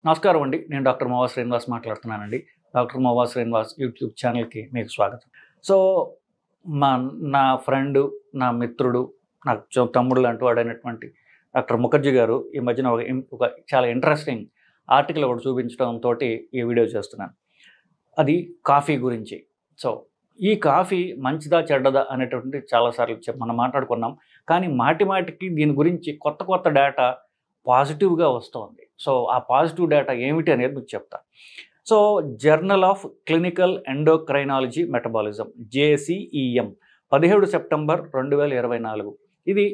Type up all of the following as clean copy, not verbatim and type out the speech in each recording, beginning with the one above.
నమస్కారం అండి. నేను డాక్టర్ మోవా శ్రీనివాస్ మాట్లాడుతున్నానండి. డాక్టర్ మోవా శ్రీనివాస్ యూట్యూబ్ ఛానల్‌కి మీకు స్వాగతం. సో, మా నా ఫ్రెండు, నా మిత్రుడు, నాకు తమ్ముడు లాంటి వాడైనటువంటి డాక్టర్ ముఖర్జీ గారు ఈ మధ్యన ఒక చాలా ఇంట్రెస్టింగ్ ఆర్టికల్ ఒకటి చూపించడంతోటి ఈ వీడియో చేస్తున్నాను. అది కాఫీ గురించి. సో, ఈ కాఫీ మంచిదా? చెడ్డదా? అనేటువంటిది చాలా సార్లు మనం మాట్లాడుకున్నాం. కానీ మాటికి దీని గురించి కొత్త డేటా పాజిటివ్‌గా వస్తోంది. సో, ఆ పాజిటివ్ డేటా ఏమిటి అనేది మీకు చెప్తా. So, journal of clinical endocrinology metabolism JCEM 17 September 2024. ఇది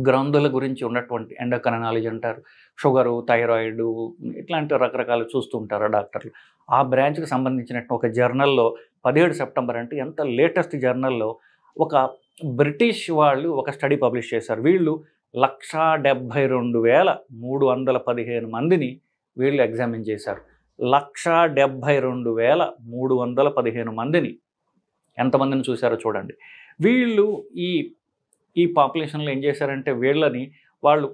గ్రంథుల గురించి ఉన్నటువంటి ఎండోక్రైనాలజీ అంటారు. షుగరు, థైరాయిడు ఇట్లాంటి రకరకాలు చూస్తూ ఉంటారు డాక్టర్లు. ఆ బ్రాంచ్‌కి సంబంధించినట్టు ఒక జర్నల్‌లో 17 సెప్టెంబర్ అంటే ఎంత లేటెస్ట్ జర్నల్‌లో ఒక బ్రిటిష్ వాళ్ళు ఒక స్టడీ పబ్లిష్ చేశారు. వీళ్ళు 172,315 మందిని వీళ్ళు ఎగ్జామిన్ చేశారు. 172,315 మందిని ఎంతమందిని చూశారో చూడండి. వీళ్ళు ఈ పాపులేషన్‌లో ఏం చేశారంటే వీళ్ళని వాళ్ళు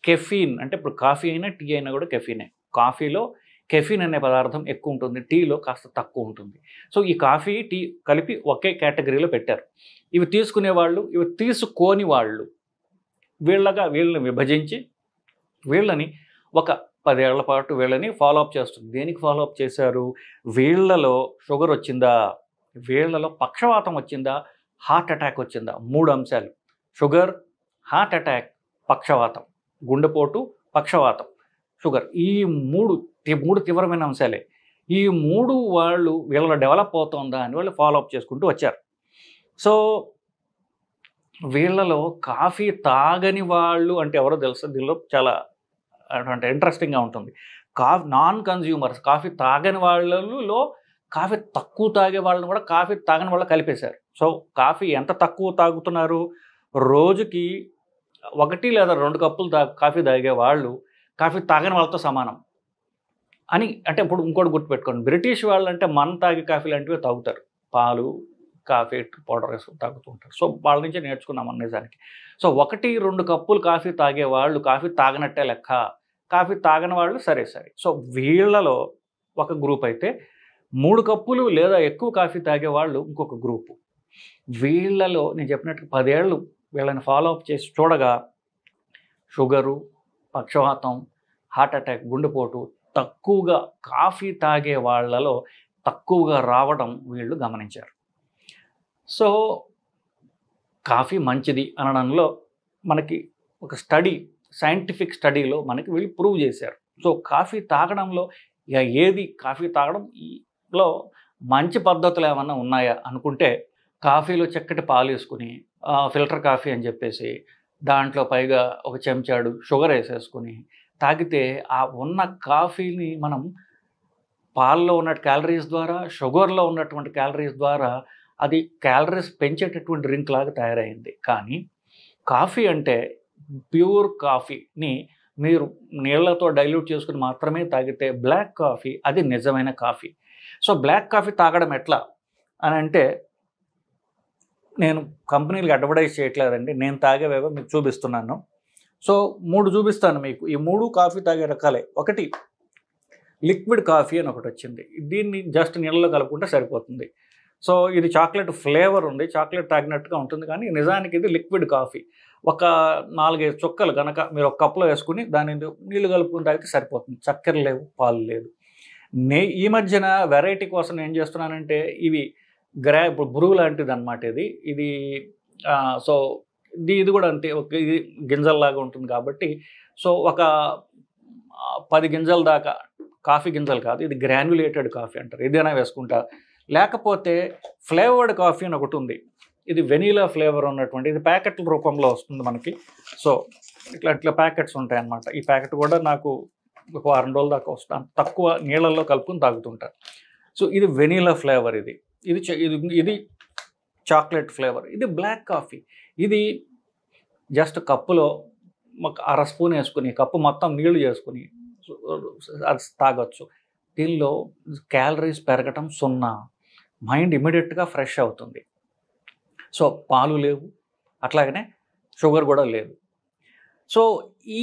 కెఫీన్ అంటే ఇప్పుడు కాఫీ అయినా, టీ అయినా కూడా కెఫీనే. కాఫీలో కెఫీన్ అనే పదార్థం ఎక్కువ ఉంటుంది. టీలో కాస్త తక్కువ ఉంటుంది. సో, ఈ కాఫీ, టీ కలిపి ఒకే కేటగిరీలో పెట్టారు. ఇవి తీసుకునేవాళ్ళు, ఇవి తీసుకోని వాళ్ళు వీళ్ళని విభజించి వీళ్ళని ఒక 10 ఏళ్ల పాటు వీళ్ళని ఫాలోఅప్ చేస్తుంది. దేనికి ఫాలోఅప్ చేశారు? వీళ్ళలో షుగర్ వచ్చిందా? వీళ్ళలో పక్షవాతం వచ్చిందా? హార్ట్ అటాక్ వచ్చిందా? 3 అంశాలు. షుగర్, హార్ట్ అటాక్, పక్షవాతం. గుండెపోటు, పక్షవాతం, షుగర్. ఈ మూడు తీవ్రమైన అంశాలే. ఈ 3 వాళ్ళు వీళ్ళలో డెవలప్ అవుతుందా అని వాళ్ళు ఫాలోఅప్ చేసుకుంటూ వచ్చారు. సో, వీళ్ళలో కాఫీ తాగని వాళ్ళు అంటే ఎవరో తెలుసా? దీనిలో చాలా అంటే ఇంట్రెస్టింగ్‌గా ఉంటుంది. నాన్ కన్జ్యూమర్స్ కాఫీ తాగని వాళ్ళలో కాఫీ తక్కువ తాగే వాళ్ళని కూడా కాఫీ తాగని వాళ్ళు కలిపేశారు. సో, కాఫీ ఎంత తక్కువ తాగుతున్నారు? రోజుకి 1 లేదా 2 కప్పులు కాఫీ తాగే వాళ్ళు కాఫీ తాగని వాళ్ళతో సమానం అని. అంటే ఇప్పుడు ఇంకోటి గుర్తుపెట్టుకోండి. బ్రిటిష్ వాళ్ళంటే తాగే కాఫీ లాంటివి తాగుతారు. పాలు, కాఫీ పౌడర్ వేసుకొని తాగుతూ ఉంటారు. సో, వాళ్ళ నుంచే నేర్చుకున్నాం నిజానికి. సో, 1-2 కప్పులు కాఫీ తాగే వాళ్ళు కాఫీ తాగనట్టే లెక్క. కాఫీ తాగని వాళ్ళు సరే. సో, వీళ్ళలో ఒక గ్రూప్ అయితే 3 కప్పులు లేదా ఎక్కువ కాఫీ తాగే వాళ్ళు ఇంకొక గ్రూపు. వీళ్ళలో నేను చెప్పినట్టు 10 ఏళ్ళు వీళ్ళని ఫాలోఅప్ చేసి చూడగా షుగరు, పక్షవాతం, హార్ట్ అటాక్, గుండెపోటు తక్కువగా కాఫీ తాగే వాళ్ళలో తక్కువగా రావడం వీళ్ళు గమనించారు. సో, కాఫీ మంచిది అనడంలో మనకి ఒక సైంటిఫిక్ స్టడీలో మనకి వీళ్ళు ప్రూవ్ చేశారు. సో, కాఫీ తాగడంలో కాఫీ తాగడంలో మంచి పద్ధతులు ఏమన్నా ఉన్నాయా అనుకుంటే, కాఫీలో చక్కటి పాలు వేసుకుని ఫిల్టర్ కాఫీ అని చెప్పేసి దాంట్లో పైగా ఒక చెంచాడు షుగర్ వేసేసుకుని తాగితే ఆ ఉన్న కాఫీని మనం పాలలో ఉన్న క్యాలరీస్ ద్వారా, షుగర్లో ఉన్నటువంటి క్యాలరీస్ ద్వారా అది క్యాలరీస్ పెంచేటటువంటి డ్రింక్ లాగా తయారైంది. కానీ కాఫీ అంటే ప్యూర్ కాఫీని మీరు నీళ్లతో డైల్యూట్ చేసుకుని మాత్రమే తాగితే బ్లాక్ కాఫీ అది నిజమైన కాఫీ. సో, బ్లాక్ కాఫీ తాగడం ఎట్లా అని అంటే, నేను కంపెనీలకు అడ్వర్టైజ్ చేయట్లేదండి. నేను తాగేవేవో మీకు చూపిస్తున్నాను. సో, 3 చూపిస్తాను మీకు. ఈ 3 కాఫీ తాగే రకాలే. ఒకటి లిక్విడ్ కాఫీ అని ఒకటి వచ్చింది. దీన్ని జస్ట్ నీళ్ళలో కలుపుకుంటే సరిపోతుంది. సో, ఇది చాక్లెట్ ఫ్లేవర్ ఉంది. చాక్లెట్ తాగినట్టుగా ఉంటుంది. కానీ నిజానికి ఇది లిక్విడ్ కాఫీ. ఒక 4-5 చుక్కలు గనక మీరు ఒక కప్లో వేసుకుని దాన్ని నీళ్లు కలుపుకుని తాగితే సరిపోతుంది. చక్కెర లేవు, పాలు లేదు. ఈ మధ్యన వెరైటీ కోసం ఏం చేస్తున్నానంటే ఇవి ఇప్పుడు బురుగు లాంటిది అనమాట ఇది. సో, ఇది కూడా అంతే. ఇది గింజల్లాగా ఉంటుంది కాబట్టి సో, ఒక 10 గింజల దాకా కాఫీ గింజలు కాదు, ఇది గ్రాన్యులేటెడ్ కాఫీ అంటారు. ఏదైనా వేసుకుంటా. లేకపోతే ఫ్లేవర్డ్ కాఫీ అని ఒకటి ఉంది. ఇది వెనీలా ఫ్లేవర్ ఉన్నటువంటి, ఇది ప్యాకెట్ల రూపంలో వస్తుంది మనకి. సో, ఇట్లా ప్యాకెట్స్ ఉంటాయన్నమాట. ఈ ప్యాకెట్ కూడా నాకు ఒక వారం రోజుల దాకా వస్తాను. తక్కువ నీళ్ళల్లో కలుపుకొని తాగుతుంటాను. సో, ఇది వెనీలా ఫ్లేవర్. ఇది చాక్లెట్ ఫ్లేవర్. ఇది బ్లాక్ కాఫీ. ఇది జస్ట్ కప్పులో ఒక అర స్పూన్ వేసుకుని కప్పు మొత్తం నీళ్లు చేసుకుని అది తాగొచ్చు. దీనిలో క్యాలరీస్ పెరగటం 0. మైండ్ ఇమీడియట్గా ఫ్రెష్ అవుతుంది. సో, పాలు లేవు, అట్లాగనే షుగర్ కూడా లేదు. సో, ఈ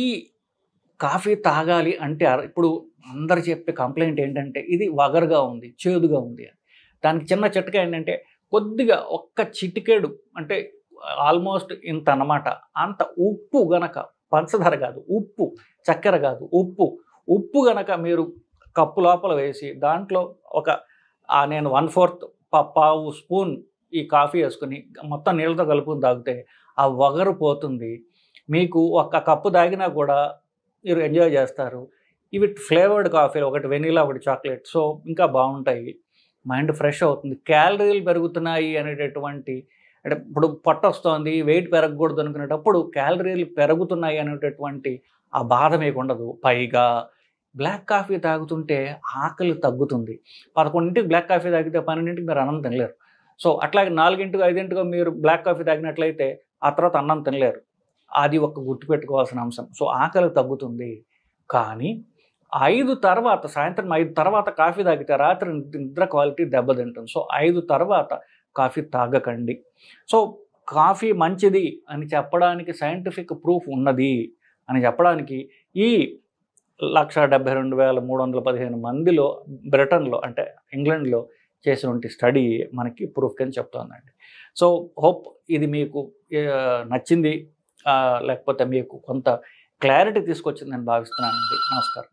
కాఫీ తాగాలి అంటే ఇప్పుడు అందరు చెప్పే కంప్లైంట్ ఏంటంటే ఇది వగరుగా ఉంది, చేదుగా ఉంది అని. దానికి చిన్న చిట్కా ఏంటంటే కొద్దిగా ఒక్క చిటికెడు అంటే ఆల్మోస్ట్ ఇంత అన్నమాట. అంత ఉప్పు గనక పంచదార కాదు, ఉప్పు, చక్కెర కాదు, ఉప్పు. ఉప్పు గనక మీరు కప్పు లోపల వేసి దాంట్లో ఒక నేను 1/4 పావు స్పూన్ ఈ కాఫీ వేసుకొని మొత్తం నీళ్ళతో కలుపుకొని తాగితే ఆ వగరు పోతుంది. మీకు ఒక్క కప్పు తాగినా కూడా మీరు ఎంజాయ్ చేస్తారు. ఇవి ఫ్లేవర్డ్ కాఫీలు, ఒకటి వెనిలా, ఒకటి చాక్లెట్. సో, ఇంకా బావుంటాయి. మైండ్ ఫ్రెష్ అవుతుంది. క్యాలరీలు పెరుగుతున్నాయి అనేటటువంటి అంటే ఇప్పుడు పొట్టొస్తోంది, వెయిట్ పెరగకూడదు అనుకునేటప్పుడు క్యాలరీలు పెరుగుతున్నాయి అనేటటువంటి ఆ బాధ మీకుండదు. పైగా బ్లాక్ కాఫీ తాగుతుంటే ఆకలి తగ్గుతుంది. 11కి బ్లాక్ కాఫీ తాగితే 12కి మీరు అన్నం తినలేరు. సో, అట్లాగే 4, 5కో మీరు బ్లాక్ కాఫీ తాగినట్లయితే ఆ తర్వాత అన్నం తినలేరు. అది ఒక గుర్తుపెట్టుకోవాల్సిన అంశం. సో, ఆకలి తగ్గుతుంది. కానీ 5 తర్వాత, సాయంత్రం 5 తర్వాత కాఫీ తాగితే రాత్రి నిద్ర క్వాలిటీ దెబ్బతింటుంది. సో, 5 తర్వాత కాఫీ తాగకండి. సో, కాఫీ మంచిది అని చెప్పడానికి సైంటిఫిక్ ప్రూఫ్ ఉన్నది అని చెప్పడానికి ఈ 1,72,315 మందిలో బ్రిటన్‌లో అంటే ఇంగ్లాండ్‌లో చేసినటువంటి స్టడీ మనకి ప్రూఫ్ కింద చెప్తోందండి. సో, హోప్ ఇది మీకు నచ్చింది, లేకపోతే మీకు కొంత క్లారిటీ తీసుకొచ్చిందని భావిస్తున్నానండి. నమస్కారం.